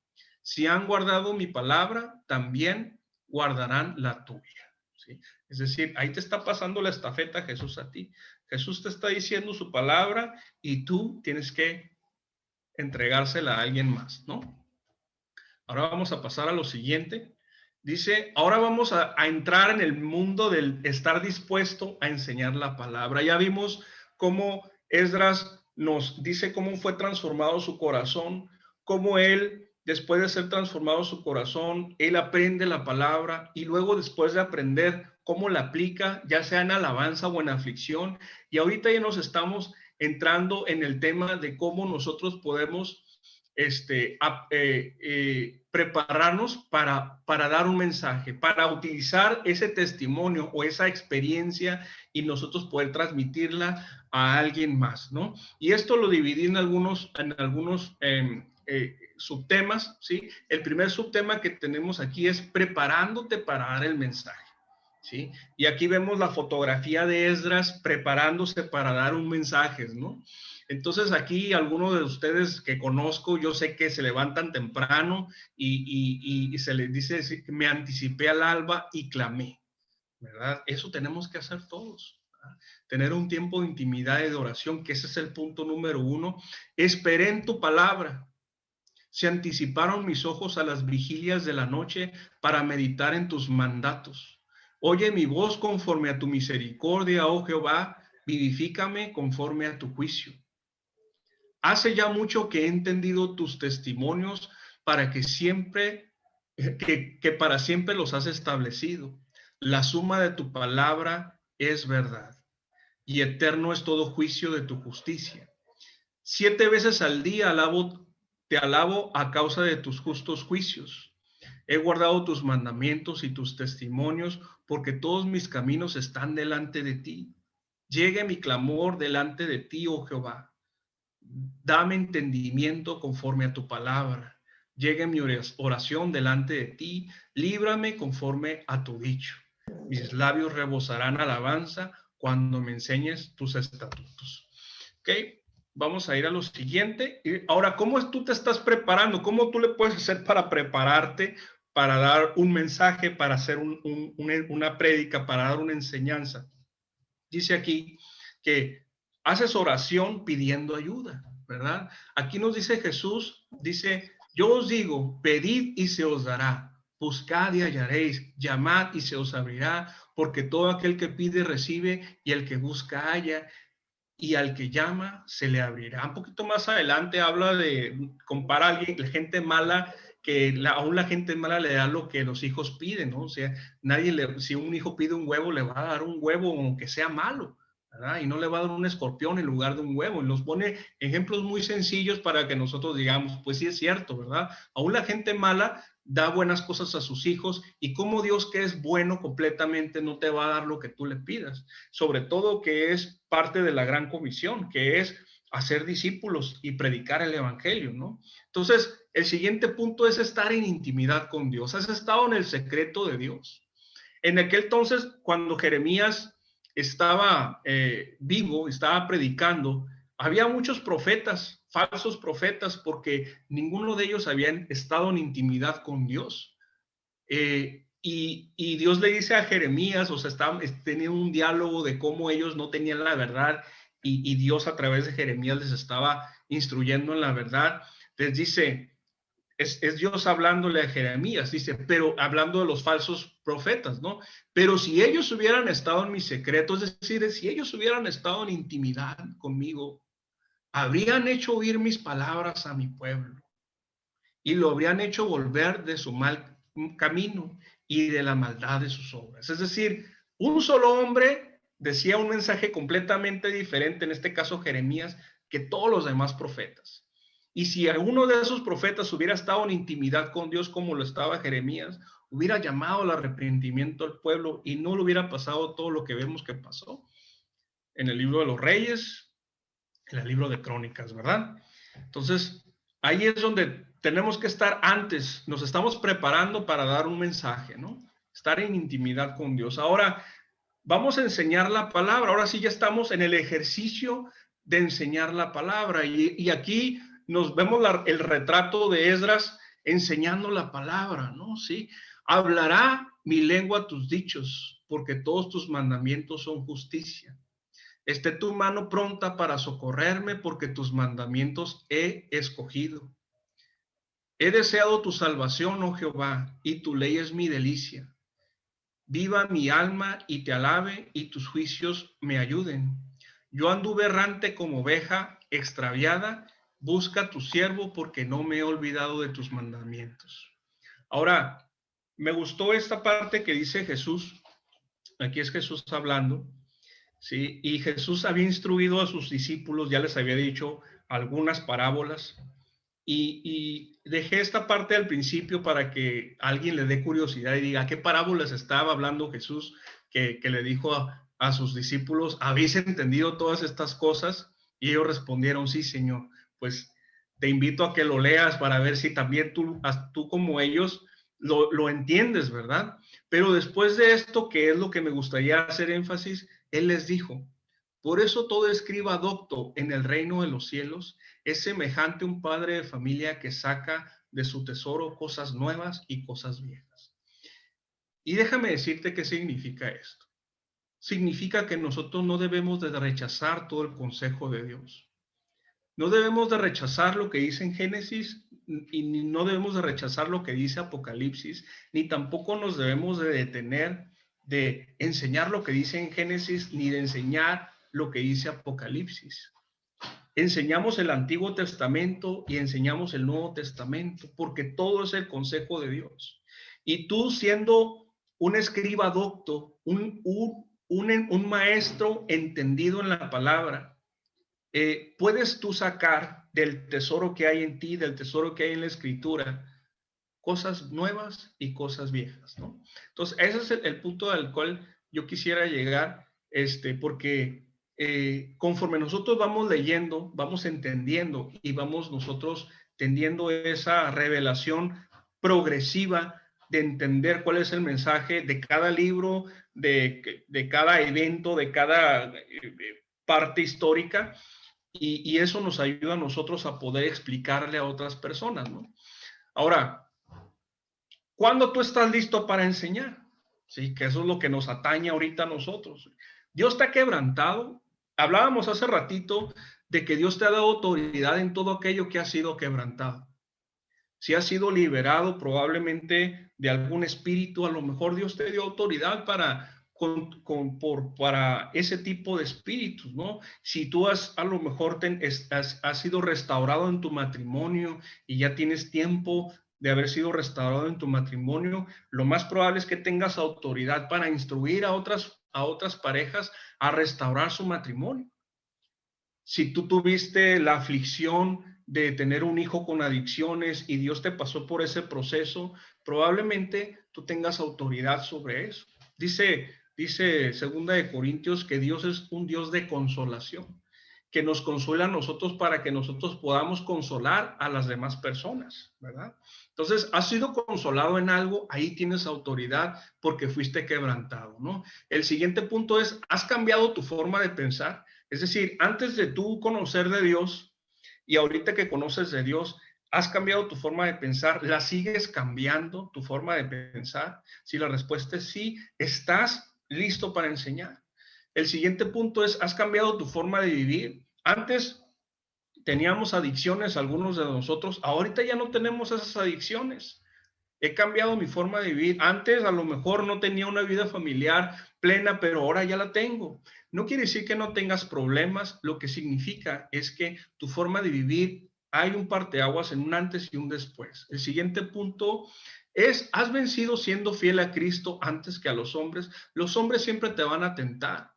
[SPEAKER 1] Si han guardado mi palabra, también guardarán la tuya. ¿Sí? Es decir, ahí te está pasando la estafeta Jesús a ti. Jesús te está diciendo su palabra y tú tienes que entregársela a alguien más, ¿no? Ahora vamos a pasar a lo siguiente. Dice, ahora vamos a entrar en el mundo del estar dispuesto a enseñar la palabra. Ya vimos cómo Esdras nos dice cómo fue transformado su corazón, cómo él, después de ser transformado su corazón, él aprende la palabra y luego después de aprender cómo la aplica, ya sea en alabanza o en aflicción. Y ahorita ya nos estamos entrando en el tema de cómo nosotros podemos prepararnos para dar un mensaje, para utilizar ese testimonio o esa experiencia y nosotros poder transmitirla a alguien más, ¿no? Y esto lo dividí en algunos subtemas, ¿sí? El primer subtema que tenemos aquí es preparándote para dar el mensaje, ¿sí? Y aquí vemos la fotografía de Esdras preparándose para dar un mensaje, ¿no? Entonces aquí algunos de ustedes que conozco, yo sé que se levantan temprano y se les dice, me anticipé al alba y clamé, ¿verdad? Eso tenemos que hacer todos, ¿verdad? Tener un tiempo de intimidad y de oración, que ese es el punto número uno. Esperé en tu palabra. Se anticiparon mis ojos a las vigilias de la noche para meditar en tus mandatos. Oye mi voz conforme a tu misericordia, oh Jehová, vivifícame conforme a tu juicio. Hace ya mucho que he entendido tus testimonios para que siempre, que para siempre los has establecido. La suma de tu palabra es verdad y eterno es todo juicio de tu justicia. 7 veces al día te alabo a causa de tus justos juicios. He guardado tus mandamientos y tus testimonios porque todos mis caminos están delante de ti. Llegue mi clamor delante de ti, oh Jehová. Dame entendimiento conforme a tu palabra. Llegue mi oración delante de ti. Líbrame conforme a tu dicho. Mis labios rebosarán alabanza cuando me enseñes tus estatutos. ¿Ok? Vamos a ir a lo siguiente. Ahora, ¿cómo tú te estás preparando? ¿Cómo tú le puedes hacer para prepararte, para dar un mensaje, para hacer una prédica, para dar una enseñanza? Dice aquí que haces oración pidiendo ayuda, ¿verdad? Aquí nos dice Jesús, dice, yo os digo, pedid y se os dará, buscad y hallaréis, llamad y se os abrirá, porque todo aquel que pide recibe y el que busca halla y al que llama se le abrirá. Un poquito más adelante habla de, compara a alguien, la gente mala que aún la gente mala le da lo que los hijos piden, ¿no? O sea, si un hijo pide un huevo, le va a dar un huevo aunque sea malo, ¿verdad? Y no le va a dar un escorpión en lugar de un huevo. Y nos pone ejemplos muy sencillos para que nosotros digamos, pues sí es cierto, ¿verdad? Aún la gente mala da buenas cosas a sus hijos, y como Dios, que es bueno completamente, no te va a dar lo que tú le pidas, sobre todo que es parte de la gran comisión, que es hacer discípulos y predicar el evangelio, ¿no? Entonces, el siguiente punto es estar en intimidad con Dios. ¿Has estado en el secreto de Dios? En aquel entonces, cuando Jeremías estaba vivo, estaba predicando, había muchos profetas, falsos profetas, porque ninguno de ellos habían estado en intimidad con Dios. Y Dios le dice a Jeremías, o sea, tenía un diálogo de cómo ellos no tenían la verdad, y Dios a través de Jeremías les estaba instruyendo en la verdad. Les dice, es Dios hablándole a Jeremías, dice, pero hablando de los falsos profetas, ¿no? Pero si ellos hubieran estado en mi secreto, es decir, si ellos hubieran estado en intimidad conmigo, habrían hecho oír mis palabras a mi pueblo y lo habrían hecho volver de su mal camino y de la maldad de sus obras. Es decir, un solo hombre decía un mensaje completamente diferente, en este caso Jeremías, que todos los demás profetas. Y si alguno de esos profetas hubiera estado en intimidad con Dios como lo estaba Jeremías, hubiera llamado al arrepentimiento al pueblo y no le hubiera pasado todo lo que vemos que pasó en el libro de los Reyes, en el libro de Crónicas, ¿verdad? Entonces, ahí es donde tenemos que estar antes, nos estamos preparando para dar un mensaje, ¿no? Estar en intimidad con Dios. Ahora vamos a enseñar la palabra, ahora sí ya estamos en el ejercicio de enseñar la palabra, y aquí nos vemos el retrato de Esdras enseñando la palabra, ¿no? Sí, hablará mi lengua tus dichos, porque todos tus mandamientos son justicia. Esté tu mano pronta para socorrerme, porque tus mandamientos he escogido. He deseado tu salvación, oh Jehová, y tu ley es mi delicia. Viva mi alma y te alabe, y tus juicios me ayuden. Yo anduve errante como oveja extraviada. Busca a tu siervo, porque no me he olvidado de tus mandamientos. Ahora, me gustó esta parte que dice Jesús. Aquí es Jesús hablando. Sí, y Jesús había instruido a sus discípulos, ya les había dicho algunas parábolas, y dejé esta parte al principio para que alguien le dé curiosidad y diga, ¿qué parábolas estaba hablando Jesús que le dijo a sus discípulos? ¿Habéis entendido todas estas cosas? Y ellos respondieron, sí, Señor. Pues te invito a que lo leas para ver si también tú como ellos lo entiendes, ¿verdad? Pero después de esto, que es lo que me gustaría hacer énfasis, él les dijo, por eso todo escriba docto en el reino de los cielos es semejante a un padre de familia que saca de su tesoro cosas nuevas y cosas viejas. Y déjame decirte qué significa esto. Significa que nosotros no debemos de rechazar todo el consejo de Dios. No debemos de rechazar lo que dice en Génesis, y no debemos de rechazar lo que dice Apocalipsis, ni tampoco nos debemos de detener de enseñar lo que dice en Génesis, ni de enseñar lo que dice Apocalipsis. Enseñamos el Antiguo Testamento y enseñamos el Nuevo Testamento, porque todo es el consejo de Dios. Y tú, siendo un escriba docto, un maestro entendido en la palabra, puedes tú sacar del tesoro que hay en ti, del tesoro que hay en la Escritura, cosas nuevas y cosas viejas, ¿no? Entonces, ese es el punto al cual yo quisiera llegar, porque conforme nosotros vamos leyendo, vamos entendiendo y vamos nosotros tendiendo esa revelación progresiva de entender cuál es el mensaje de cada libro, de cada evento, de cada parte histórica, y eso nos ayuda a nosotros a poder explicarle a otras personas, ¿no? Ahora, ¿cuándo tú estás listo para enseñar? Sí, que eso es lo que nos atañe ahorita a nosotros. Dios te ha quebrantado. Hablábamos hace ratito de que Dios te ha dado autoridad en todo aquello que ha sido quebrantado. Si has sido liberado probablemente de algún espíritu, a lo mejor Dios te dio autoridad para ese tipo de espíritus, ¿no? Si tú a lo mejor has sido restaurado en tu matrimonio y ya tienes tiempo de haber sido restaurado en tu matrimonio, lo más probable es que tengas autoridad para instruir a otras parejas a restaurar su matrimonio. Si tú tuviste la aflicción de tener un hijo con adicciones y Dios te pasó por ese proceso, probablemente tú tengas autoridad sobre eso. Dice Segunda de Corintios que Dios es un Dios de consolación, que nos consuela a nosotros para que nosotros podamos consolar a las demás personas, ¿verdad? Entonces, has sido consolado en algo, ahí tienes autoridad porque fuiste quebrantado, ¿no? El siguiente punto es, has cambiado tu forma de pensar. Es decir, antes de tú conocer de Dios y ahorita que conoces de Dios, ¿has cambiado tu forma de pensar? ¿La sigues cambiando tu forma de pensar? Si la respuesta es sí, estás listo para enseñar. El siguiente punto es, ¿has cambiado tu forma de vivir? Antes teníamos adicciones, algunos de nosotros, ahorita ya no tenemos esas adicciones. He cambiado mi forma de vivir. Antes a lo mejor no tenía una vida familiar plena, pero ahora ya la tengo. No quiere decir que no tengas problemas, lo que significa es que tu forma de vivir, hay un parteaguas en un antes y un después. El siguiente punto es, ¿has vencido siendo fiel a Cristo antes que a los hombres? Los hombres siempre te van a tentar.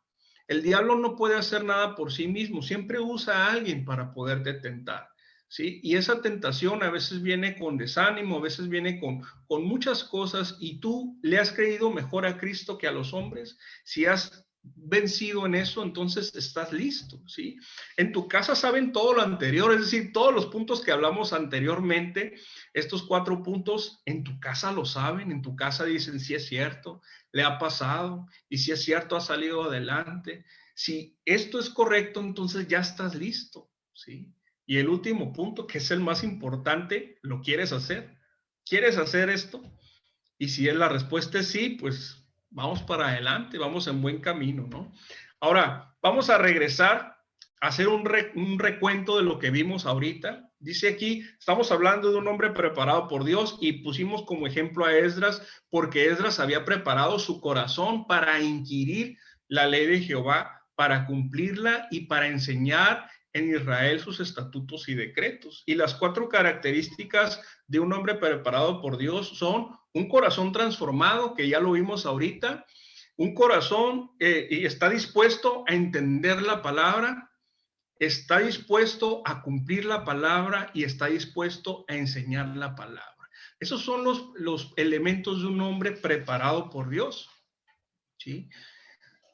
[SPEAKER 1] El diablo no puede hacer nada por sí mismo, siempre usa a alguien para poderte tentar. ¿Sí? Y esa tentación a veces viene con desánimo, a veces viene con muchas cosas y tú le has creído mejor a Cristo que a los hombres. Si has vencido en eso, entonces estás listo, ¿sí? En tu casa saben todo lo anterior, es decir, todos los puntos que hablamos anteriormente, estos 4 puntos, en tu casa lo saben, en tu casa dicen, sí es cierto, le ha pasado, y si es cierto, ha salido adelante. Si esto es correcto, entonces ya estás listo, ¿sí? Y el último punto, que es el más importante, ¿lo quieres hacer? ¿Quieres hacer esto? Y si es la respuesta es sí, pues vamos para adelante, vamos en buen camino, ¿no? Ahora, vamos a regresar a hacer un recuento de lo que vimos ahorita. Dice aquí, estamos hablando de un hombre preparado por Dios y pusimos como ejemplo a Esdras, porque Esdras había preparado su corazón para inquirir la ley de Jehová, para cumplirla y para enseñar en Israel sus estatutos y decretos. Y las 4 características de un hombre preparado por Dios son un corazón transformado, que ya lo vimos ahorita, un corazón y está dispuesto a entender la palabra, está dispuesto a cumplir la palabra y está dispuesto a enseñar la palabra. Esos son los elementos de un hombre preparado por Dios, ¿sí?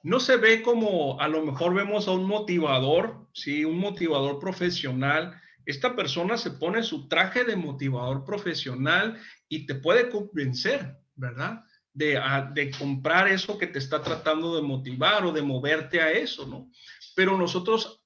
[SPEAKER 1] No se ve como a lo mejor vemos a un motivador, ¿sí? Un motivador profesional. Esta persona se pone su traje de motivador profesional y te puede convencer, ¿verdad? De comprar eso que te está tratando de motivar o de moverte a eso, ¿no? Pero nosotros,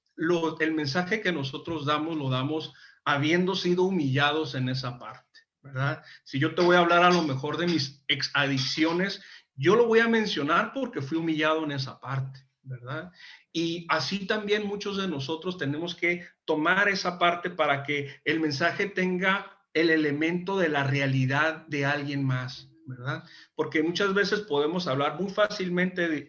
[SPEAKER 1] el mensaje que nosotros damos, lo damos habiendo sido humillados en esa parte, ¿verdad? Si yo te voy a hablar a lo mejor de mis adicciones, yo lo voy a mencionar porque fui humillado en esa parte, ¿verdad? Y así también muchos de nosotros tenemos que tomar esa parte para que el mensaje tenga el elemento de la realidad de alguien más, ¿verdad? Porque muchas veces podemos hablar muy fácilmente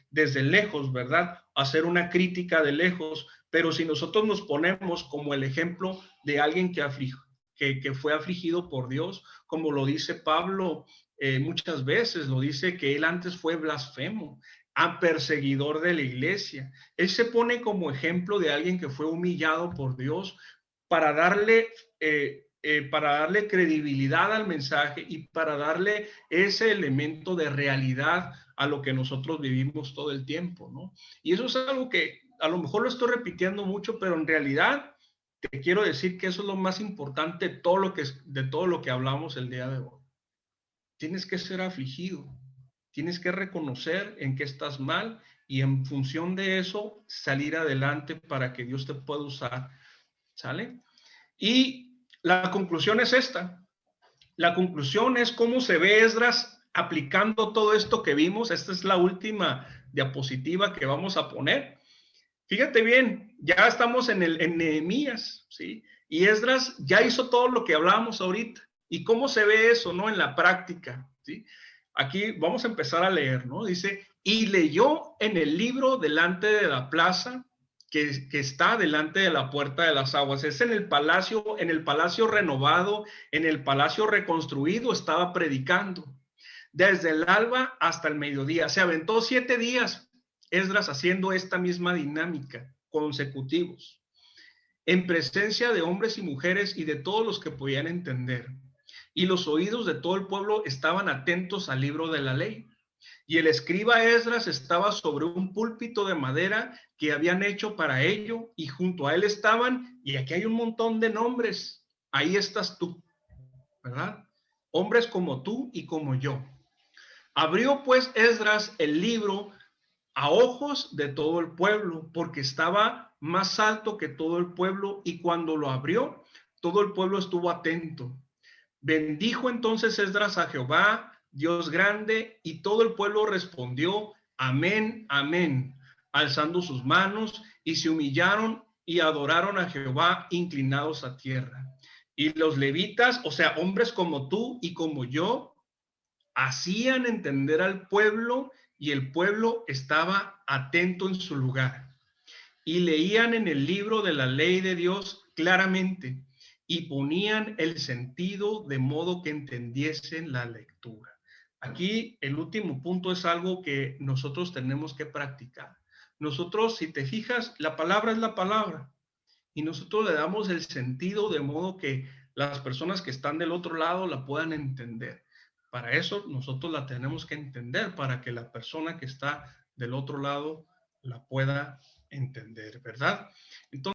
[SPEAKER 1] desde lejos, ¿verdad? Hacer una crítica de lejos, pero si nosotros nos ponemos como el ejemplo de alguien que fue afligido por Dios, como lo dice Pablo, muchas veces lo dice que él antes fue blasfemo, perseguidor de la iglesia. Él se pone como ejemplo de alguien que fue humillado por Dios para darle credibilidad al mensaje y para darle ese elemento de realidad a lo que nosotros vivimos todo el tiempo, ¿no? Y eso es algo que a lo mejor lo estoy repitiendo mucho, pero en realidad te quiero decir que eso es lo más importante de todo lo que hablamos el día de hoy. Tienes que ser afligido, tienes que reconocer en qué estás mal y en función de eso salir adelante para que Dios te pueda usar, ¿sale? Y la conclusión es esta. La conclusión es cómo se ve Esdras aplicando todo esto que vimos. Esta es la última diapositiva que vamos a poner. Fíjate bien, ya estamos en Nehemías, ¿sí? Y Esdras ya hizo todo lo que hablábamos ahorita. ¿Y cómo se ve eso, no? En la práctica, ¿sí? Aquí vamos a empezar a leer, ¿no? Dice, y leyó en el libro delante de la plaza que está delante de la puerta de las aguas. Es en el palacio renovado, en el palacio reconstruido, estaba predicando. Desde el alba hasta el mediodía. Se aventó 7 días Esdras haciendo esta misma dinámica consecutivos, en presencia de hombres y mujeres y de todos los que podían entender. Y los oídos de todo el pueblo estaban atentos al libro de la ley. Y el escriba Esdras estaba sobre un púlpito de madera que habían hecho para ello, y junto a él estaban, y aquí hay un montón de nombres, ahí estás tú, ¿verdad? Hombres como tú y como yo. Abrió pues Esdras el libro a ojos de todo el pueblo, porque estaba más alto que todo el pueblo, y cuando lo abrió, todo el pueblo estuvo atento. Bendijo entonces Esdras a Jehová, Dios grande, y todo el pueblo respondió, amén, amén, alzando sus manos, y se humillaron y adoraron a Jehová, inclinados a tierra. Y los levitas, o sea, hombres como tú y como yo, hacían entender al pueblo, y el pueblo estaba atento en su lugar. Y leían en el libro de la ley de Dios claramente, y ponían el sentido de modo que entendiesen la lectura. Aquí el último punto es algo que nosotros tenemos que practicar. Nosotros, si te fijas, la palabra es la palabra, y nosotros le damos el sentido de modo que las personas que están del otro lado la puedan entender. Para eso nosotros la tenemos que entender, para que la persona que está del otro lado la pueda entender, ¿verdad? Entonces,